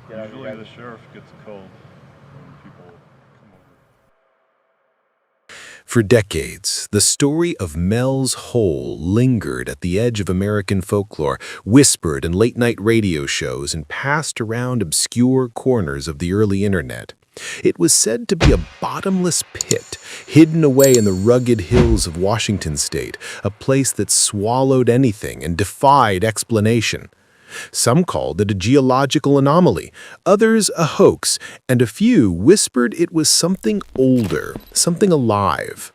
Usually the sheriff gets called when people come over. For decades, the story of Mel's Hole lingered at the edge of American folklore, whispered in late-night radio shows and passed around obscure corners of the early internet. It was said to be a bottomless pit, hidden away in the rugged hills of Washington state, a place that swallowed anything and defied explanation. Some called it a geological anomaly, others a hoax, and a few whispered it was something older, something alive.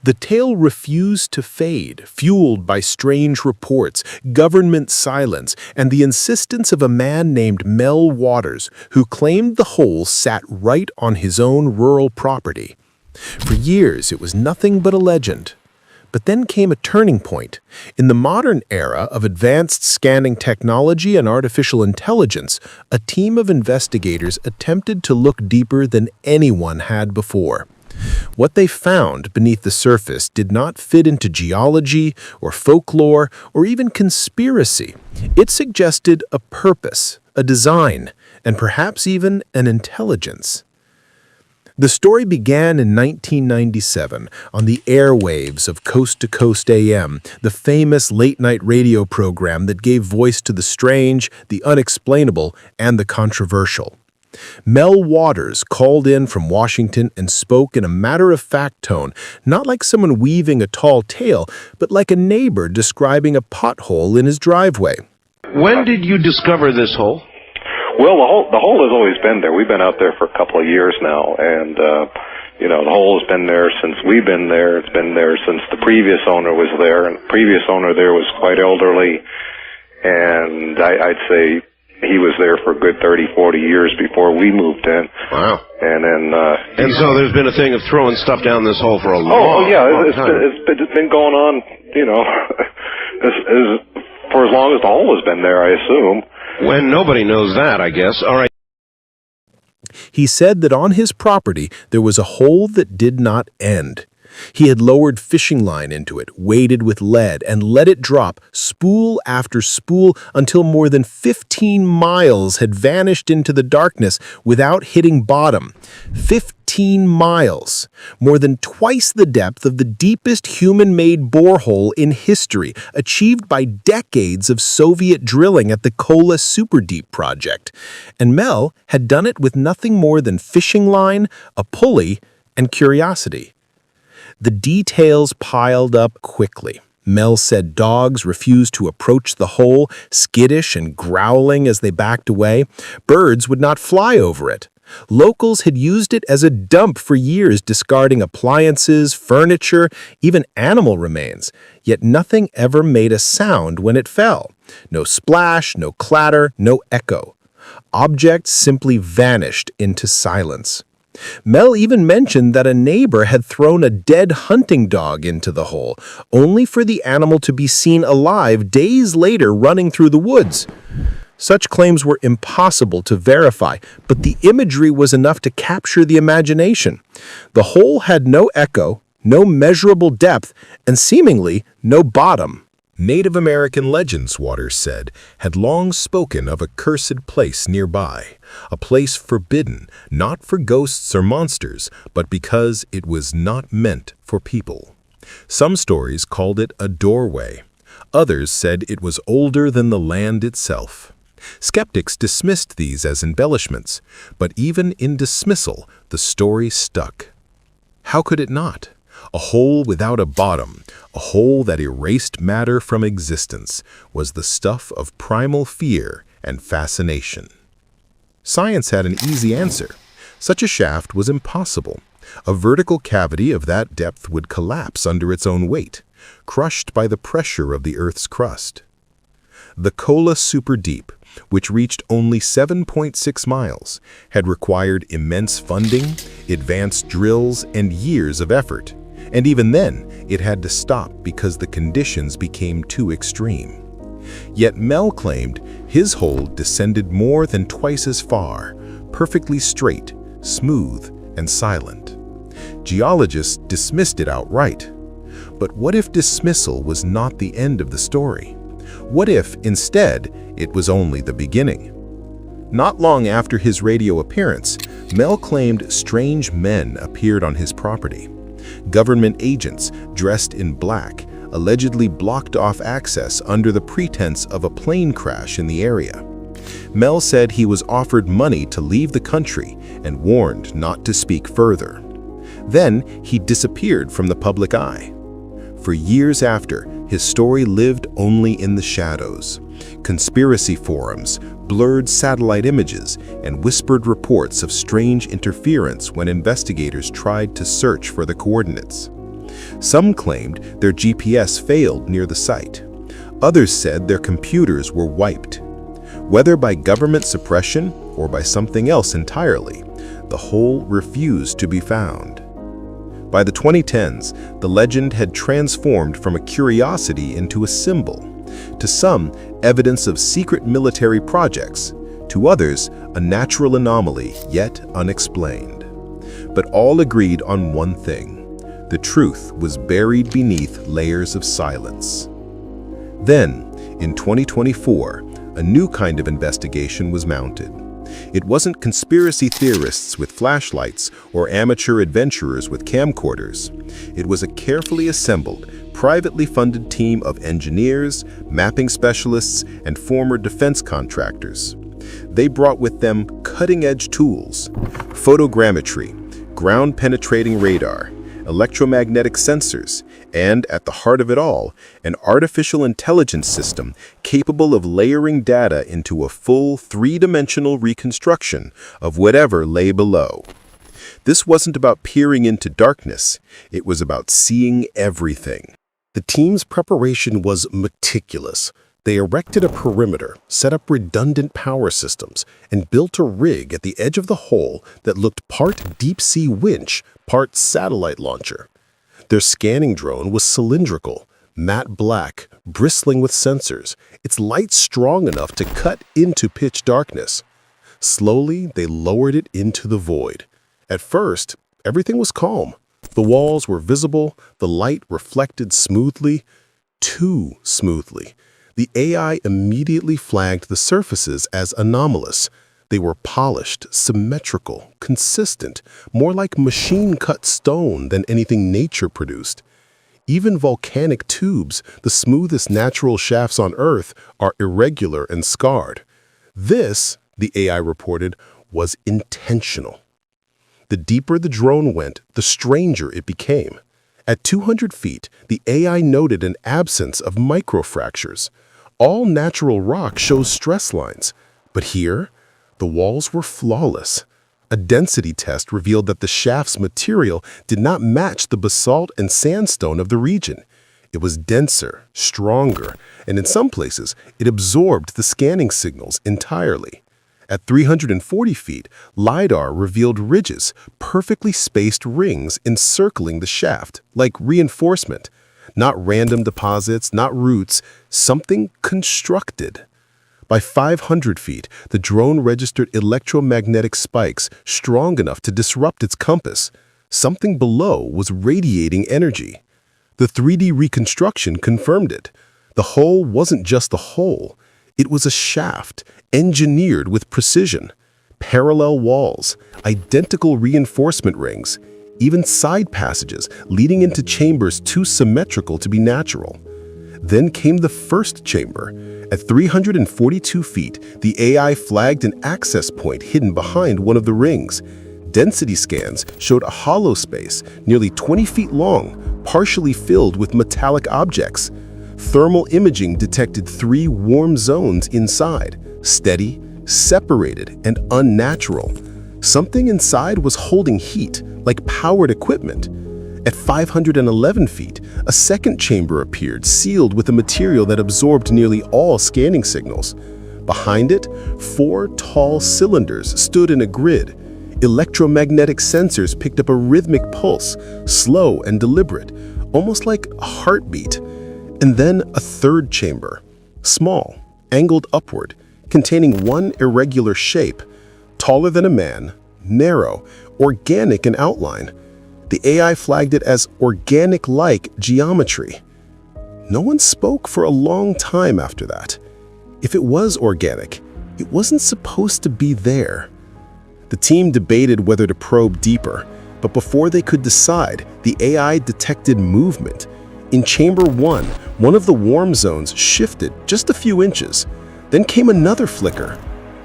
The tale refused to fade, fueled by strange reports, government silence, and the insistence of a man named Mel Waters, who claimed the hole sat right on his own rural property. For years, it was nothing but a legend. But then came a turning point. In the modern era of advanced scanning technology and artificial intelligence, a team of investigators attempted to look deeper than anyone had before. What they found beneath the surface did not fit into geology or folklore or even conspiracy. It suggested a purpose, a design, and perhaps even an intelligence. The story began in 1997 on the airwaves of Coast to Coast AM, the famous late-night radio program that gave voice to the strange, the unexplainable, and the controversial. Mel Waters called in from Washington and spoke in a matter-of-fact tone, not like someone weaving a tall tale, but like a neighbor describing a pothole in his driveway. When did you discover this hole? Well, the hole has always been there. We've been out there for a couple of years now, and the hole has been there since we've been there. It's been there since the previous owner was there, and the previous owner there was quite elderly, and I'd say he was there for a good 30, 40 years before we moved in. Wow. And then and so there's been a thing of throwing stuff down this hole for a long time. It's been going on, for as long as the hole has been there, I assume. When nobody knows that, I guess. All right. He said that on his property there was a hole that did not end. He had lowered fishing line into it, weighted with lead, and let it drop spool after spool until more than 15 miles had vanished into the darkness without hitting bottom. 15 miles, more than twice the depth of the deepest human-made borehole in history, achieved by decades of Soviet drilling at the Kola Superdeep project. And Mel had done it with nothing more than fishing line, a pulley, and curiosity. The details piled up quickly. Mel said dogs refused to approach the hole, skittish and growling as they backed away. Birds would not fly over it. Locals had used it as a dump for years, discarding appliances, furniture, even animal remains. Yet nothing ever made a sound when it fell. No splash, no clatter, no echo. Objects simply vanished into silence. Mel even mentioned that a neighbor had thrown a dead hunting dog into the hole, only for the animal to be seen alive days later running through the woods. Such claims were impossible to verify, but the imagery was enough to capture the imagination. The hole had no echo, no measurable depth, and seemingly no bottom. Native American legends, Waters said, had long spoken of a cursed place nearby, a place forbidden, not for ghosts or monsters, but because it was not meant for people. Some stories called it a doorway. Others said it was older than the land itself. Skeptics dismissed these as embellishments, but even in dismissal, the story stuck. How could it not? A hole without a bottom, a hole that erased matter from existence, was the stuff of primal fear and fascination. Science had an easy answer. Such a shaft was impossible. A vertical cavity of that depth would collapse under its own weight, crushed by the pressure of the Earth's crust. The Kola Superdeep, which reached only 7.6 miles, had required immense funding, advanced drills, and years of effort. And even then, it had to stop because the conditions became too extreme. Yet Mel claimed his hole descended more than twice as far, perfectly straight, smooth, and silent. Geologists dismissed it outright. But what if dismissal was not the end of the story? What if, instead, it was only the beginning? Not long after his radio appearance, Mel claimed strange men appeared on his property. Government agents, dressed in black, allegedly blocked off access under the pretense of a plane crash in the area. Mel said he was offered money to leave the country and warned not to speak further. Then he disappeared from the public eye. For years after, his story lived only in the shadows. Conspiracy forums, blurred satellite images, and whispered reports of strange interference when investigators tried to search for the coordinates. Some claimed their GPS failed near the site. Others said their computers were wiped. Whether by government suppression or by something else entirely, the hole refused to be found. By the 2010s, the legend had transformed from a curiosity into a symbol. To some, evidence of secret military projects. To others, a natural anomaly yet unexplained. But all agreed on one thing. The truth was buried beneath layers of silence. Then, in 2024, a new kind of investigation was mounted. It wasn't conspiracy theorists with flashlights or amateur adventurers with camcorders. It was a carefully assembled, privately funded team of engineers, mapping specialists, and former defense contractors. They brought with them cutting-edge tools, photogrammetry, ground-penetrating radar, electromagnetic sensors, and, at the heart of it all, an artificial intelligence system capable of layering data into a full three-dimensional reconstruction of whatever lay below. This wasn't about peering into darkness, it was about seeing everything. The team's preparation was meticulous. They erected a perimeter, set up redundant power systems, and built a rig at the edge of the hole that looked part deep-sea winch, part satellite launcher. Their scanning drone was cylindrical, matte black, bristling with sensors, its light strong enough to cut into pitch darkness. Slowly, they lowered it into the void. At first, everything was calm. The walls were visible, the light reflected smoothly, too smoothly. The AI immediately flagged the surfaces as anomalous. They were polished, symmetrical, consistent, more like machine-cut stone than anything nature produced. Even volcanic tubes, the smoothest natural shafts on Earth, are irregular and scarred. This, the AI reported, was intentional. The deeper the drone went, the stranger it became. At 200 feet, the AI noted an absence of microfractures. All natural rock shows stress lines, but here, the walls were flawless. A density test revealed that the shaft's material did not match the basalt and sandstone of the region. It was denser, stronger, and in some places, it absorbed the scanning signals entirely. At 340 feet, LiDAR revealed ridges, perfectly spaced rings encircling the shaft, like reinforcement. Not random deposits, not roots, something constructed. By 500 feet, the drone registered electromagnetic spikes strong enough to disrupt its compass. Something below was radiating energy. The 3D reconstruction confirmed it. The hole wasn't just a hole. It was a shaft, engineered with precision. Parallel walls, identical reinforcement rings, even side passages leading into chambers too symmetrical to be natural. Then came the first chamber. At 342 feet, the AI flagged an access point hidden behind one of the rings. Density scans showed a hollow space nearly 20 feet long, partially filled with metallic objects. Thermal imaging detected 3 warm zones inside, steady, separated, and unnatural. Something inside was holding heat, like powered equipment. At 511 feet, a second chamber appeared, sealed with a material that absorbed nearly all scanning signals. Behind it, 4 tall cylinders stood in a grid. Electromagnetic sensors picked up a rhythmic pulse, slow and deliberate, almost like a heartbeat. And then a third chamber, small, angled upward, containing one irregular shape, taller than a man, narrow, organic in outline. The AI flagged it as organic-like geometry. No one spoke for a long time after that. If it was organic, It wasn't supposed to be there. The team debated whether to probe deeper, but before they could decide, the AI detected movement. In Chamber 1, one of the warm zones shifted just a few inches. Then came another flicker.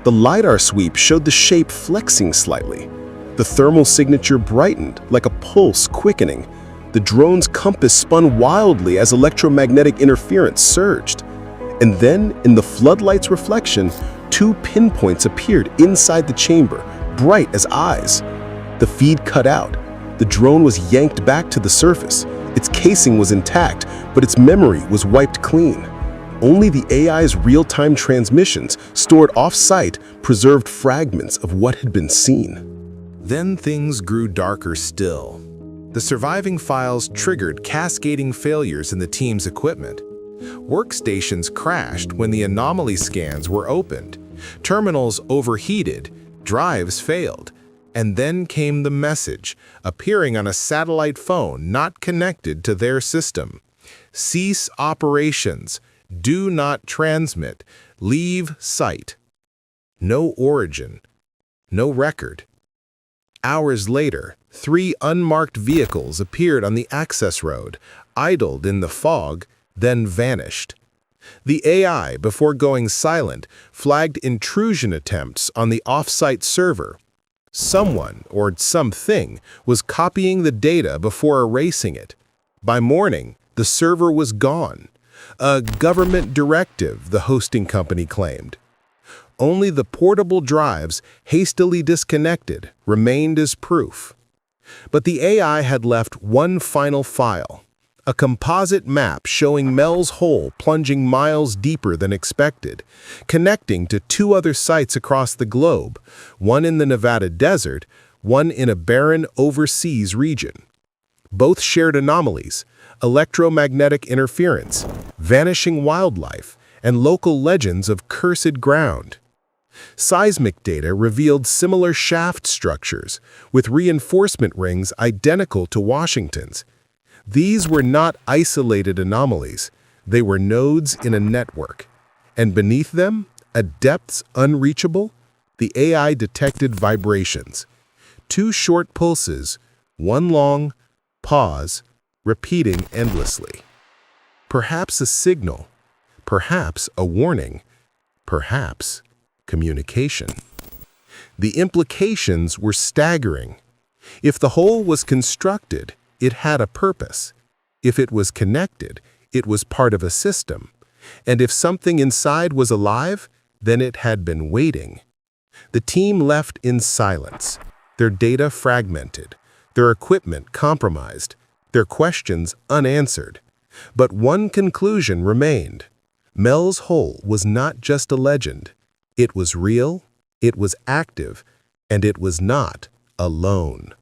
The LiDAR sweep showed the shape flexing slightly. The thermal signature brightened like a pulse quickening. The drone's compass spun wildly as electromagnetic interference surged. And then, in the floodlight's reflection, 2 pinpoints appeared inside the chamber, bright as eyes. The feed cut out. The drone was yanked back to the surface. Its casing was intact, but its memory was wiped clean. Only the AI's real-time transmissions, stored off-site, preserved fragments of what had been seen. Then things grew darker still. The surviving files triggered cascading failures in the team's equipment. Workstations crashed when the anomaly scans were opened. Terminals overheated, drives failed. And then came the message, appearing on a satellite phone not connected to their system. Cease operations. Do not transmit. Leave site. No origin. No record. Hours later, 3 unmarked vehicles appeared on the access road, idled in the fog, then vanished. The AI, before going silent, flagged intrusion attempts on the off-site server. Someone, or something, was copying the data before erasing it. By morning, the server was gone. A government directive, the hosting company claimed. Only the portable drives, hastily disconnected, remained as proof. But the AI had left one final file, a composite map showing Mel's Hole plunging miles deeper than expected, connecting to 2 other sites across the globe, one in the Nevada desert, one in a barren overseas region. Both shared anomalies, electromagnetic interference, vanishing wildlife, and local legends of cursed ground. Seismic data revealed similar shaft structures, with reinforcement rings identical to Washington's. These were not isolated anomalies, they were nodes in a network. And beneath them, at depths unreachable, the AI detected vibrations. 2 short pulses, one long, pause, repeating endlessly. Perhaps a signal, perhaps a warning, perhaps communication. The implications were staggering. If the whole was constructed, it had a purpose. If it was connected, it was part of a system. And if something inside was alive, then it had been waiting. The team left in silence, their data fragmented, their equipment compromised, their questions unanswered. But one conclusion remained. Mel's Hole was not just a legend. It was real, it was active, and it was not alone.